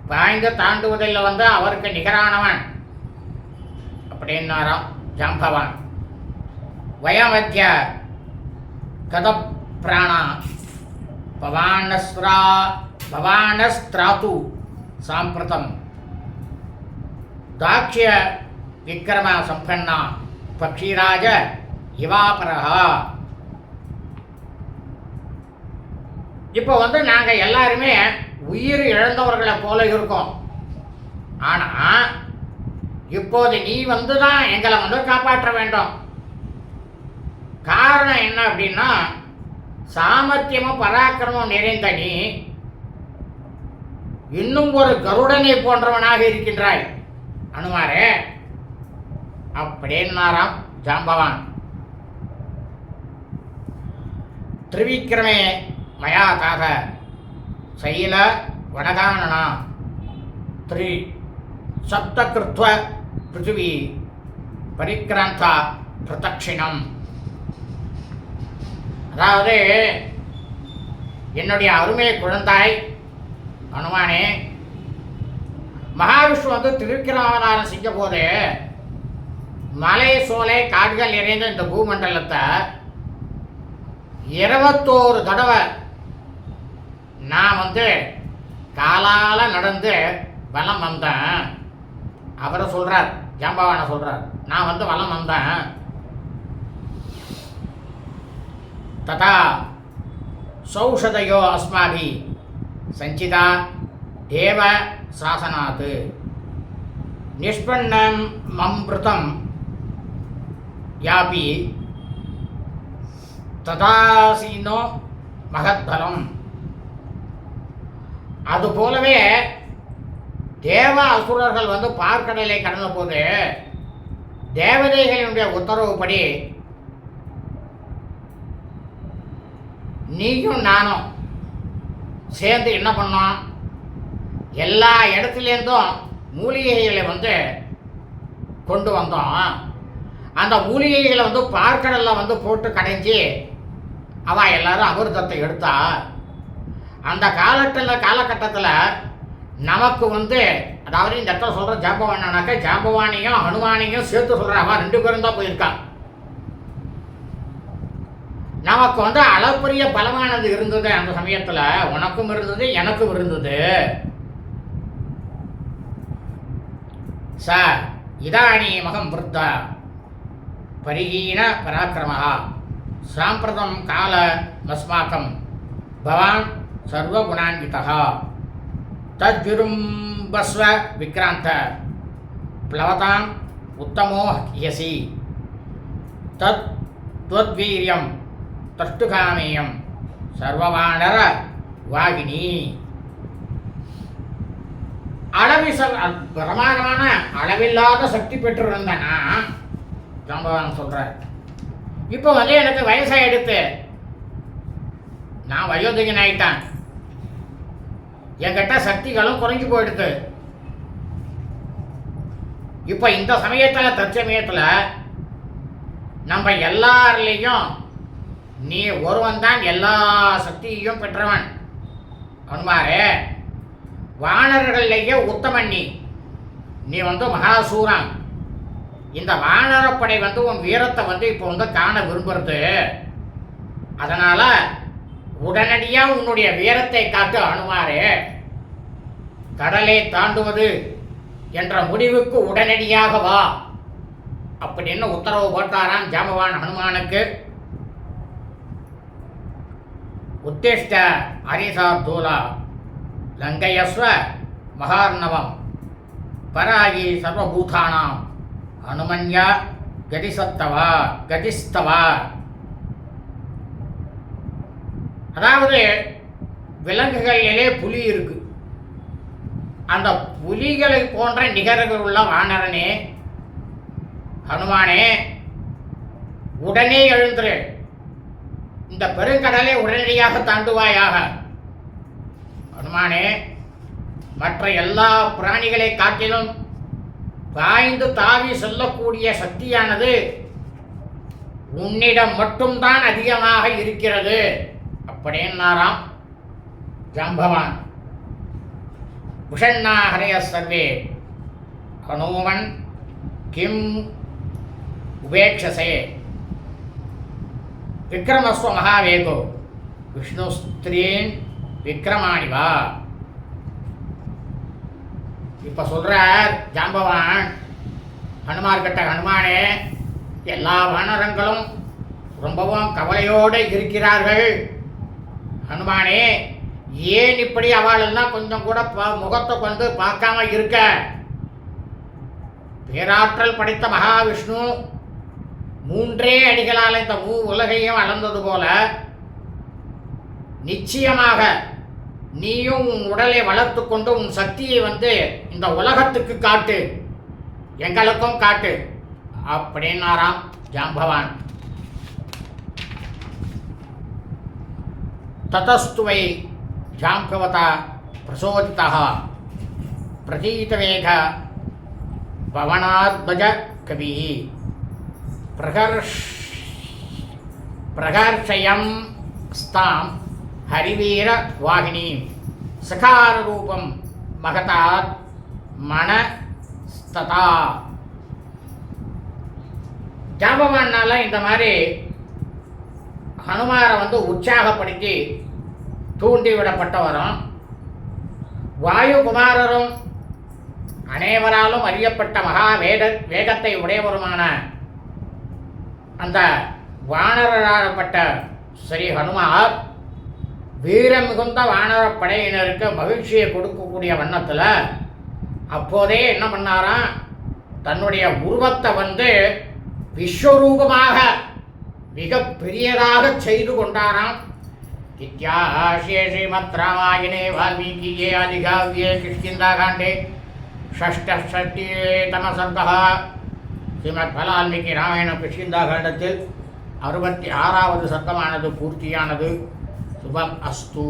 பாய்ந்து தாண்டுவதில் அவருக்கு நிகரானவன் அப்படின்னாராம் ஜாம்பவான். வயமத்திய கத பிராணா பவானஸ்திராத்து சாம்பிரதம் தாக்ஷ்ய விக்ரம சம்பன்னா பக்ஷிராஜ இவாபரஹா. இப்போ வந்து நாங்கள் எல்லாருமே உயிர் இழந்தவர்களை போல இருக்கோம். ஆனால் இப்போது நீ வந்து தான் எங்களை வந்து காப்பாற்ற வேண்டும். காரணம் என்ன அப்படின்னா, சாமர்த்தியமும் பராக்கிரமும் நிறைந்த நீ இன்னும் ஒரு கருடனை போன்றவனாக இருக்கின்றாய் அனுமாரே அப்படின்னாராம் ஜாம்பவான். திரிவிக்ரமே மயா தாக சைல வனகானனா த்ரி சப்த கிருத்வ பிருத்திவி பரிக்ராந்தா பிரதட்சிணம். அதாவது என்னுடைய அருமை குழந்தாய் அனுமானே, மகாவிஷ்ணு வந்து திருவிக்கிரமாவதாரம் செஞ்ச போது மலை சோலை காடுகள் நிறைந்த இந்த பூமண்டலத்தை 21 தடவை நான் வந்து காலால் நடந்து வலம் வந்தேன். அவரை சொல்கிறார், ஜாம்பவானை சொல்கிறார். நான் வந்து வலம் வந்தேன். ததா சௌஷதயோ அஸ்மாபி சஞ்சிதா தேவ சாசனாத் நிஷ்பன்னம் மம்ருதம் யாபி ததாசீனோ மகத்பலம். அதுபோலவே தேவ அசுரர்கள் வந்து பார்க்கடலை கடந்த போது தேவதைகளினுடைய உத்தரவுப்படி நீயும் நானும் சேர்ந்து என்ன பண்ணோம், எல்லா இடத்துலேருந்தும் மூலிகைகளை வந்து கொண்டு வந்தோம். அந்த மூலிகைகளை வந்து பார்க்கடலில் வந்து போட்டு கடைஞ்சி அவள் எல்லாரும் அமிர்தத்தை எடுத்தா. அந்த காலகட்டத்தில் நமக்கு வந்து, அதாவது இந்த இடத்துல சொல்கிற ஜாம்பவானாக்க ஜாம்பவானையும் ஹனுமானையும் சேர்த்து சொல்கிற அவன் 2 பேரும் தான் போயிருக்கான். நமக்கு வந்து அளப்பரிய பலமானது இருந்தது அந்த சமயத்தில். உனக்கும் இருந்தது, எனக்கும் இருந்தது. சார் இதானீமகம் விருத்தா பரிகீன பராக்கிரமஹா சாம்பிரதம் கால மஸ்மாக்கம் பவான் சர்வகுணான்விதா தத்விரும்பஸ்வ விக்ராந்த பிளவதாம் உத்தமோ யசி தத் துவத்வீரியம் தஷ்டுகாமேயம் சர்வவானர வாகினி. பிரமாணமான அளவில்லாத சக்தி பெற்றிருந்தேனா ஜாம்பவான் சொல்றார். இப்போ வந்து எனக்கு வயசாயிடுத்து, நான் வயோதிகன் ஆயிட்டேன், என்கிட்ட சக்திகளும் குறைஞ்சு போயிடுது. இப்போ இந்த சமயத்தில் தற்சமயத்தில் நம்ம எல்லாரிலையும் நீ ஒருவன் தான் எல்லா சக்தியையும் பெற்றவன் அனுமாரே. வானர்களையே உத்தமன் நீ வந்து மகாசூரன். இந்த வானரப்படை வந்து உன் வீரத்தை வந்து இப்போ வந்து காண விரும்புறது. அதனால உடனடியாக உன்னுடைய வீரத்தை காட்டு அனுமாரே. கடலை தாண்டுவது என்ற முடிவுக்கு உடனடியாக வா அப்படின்னு உத்தரவு போட்டாராம் ஜாம்பவான் ஹனுமானுக்கு. உத்திஷ்ட ஹரிசார்தூலா லங்கயஸ்வ மகார்ணவம் பராகி சர்வபூதானாம் ஹனுமன்யா கதிஸ்தவா. அதாவது விலங்குகளிலே புலி இருக்கு. அந்த புலிகளை போன்ற நிகர்கள் உள்ள வானரனே ஹனுமானே, உடனே எழுந்துரு, இந்த பெருங்கடலை உடனடியாக தாண்டுவாயாக. ஹனுமானே, மற்ற எல்லா பிராணிகளை காட்டிலும் பாய்ந்து தாவி செல்லக்கூடிய சக்தியானது உன்னிடம் மட்டும்தான் அதிகமாக இருக்கிறது அப்படின்னாராம் ஜாம்பவான். விஷண்ணா ஹரய சர்வே ஹனுமன் கிம் உபேட்சசே விக்ரமஸ்வ மகாவேகோ விஷ்ணு ஸ்திரீன் விக்ரமாணிவா. இப்போ சொல்கிறார் ஜாம்பவான் ஹனுமார்கிட்ட, ஹனுமானே, எல்லா வானரங்களும் ரொம்பவும் கவலையோடு இருக்கிறார்கள். ஹனுமானே, ஏன் இப்படி அவளெல்லாம் கொஞ்சம் கூட முகத்தை கொண்டு பார்க்காம இருக்க? பேராற்றல் படைத்த மகாவிஷ்ணு 3 அடிகளால் இந்த உலகையும் அளந்தது போல நிச்சயமாக நீயும் உன் உடலை வளர்த்து கொண்டு உன் சக்தியை இந்த உலகத்துக்கு காட்டு, எங்களுக்கும் காட்டு அப்படின்னாராம் ஜாம்பவான். ததஸ்துவை ஜாம்பவதா பிரசோதிதா பிரதீதவேக பவனாத்மஜ கவி பிரகர்ஷயம் ஸ்தாம் ஹரிவீர வாகினி சகார ரூபம் மகதாத் மனஸ்ததா. ஜாம்பவானால இந்த மாதிரி ஹனுமாரை உற்சாகப்படுத்தி தூண்டிவிடப்பட்டவரும் வாயுகுமாரரும் அனைவராலும் அறியப்பட்ட மகா வேகத்தை உடையவருமான அந்த வானரராகப்பட்ட ஸ்ரீ ஹனுமார் வீரம் மிகுந்த வானர படையினருக்கு மகிழ்ச்சியை கொடுக்கக்கூடிய வண்ணத்தில் அப்போதே என்ன பண்ணாராம், தன்னுடைய உருவத்தை விஸ்வரூபமாக மிக பெரியதாக செய்து கொண்டாராம். இத்தியாஹ்யே ஸ்ரீமத் ராமாயணே வால்மீகியே ஆதிகாவ்யே கிஷ்கிந்தாகாண்டே ஷஷ்டம சர்கः. ஸ்ரீமத் வால்மீகி ராமாயணம் கிஷ்கிந்தாகாண்டத்தில் 66வது சர்க்கமானது பூர்த்தியானது. சுபம் அஸ்து.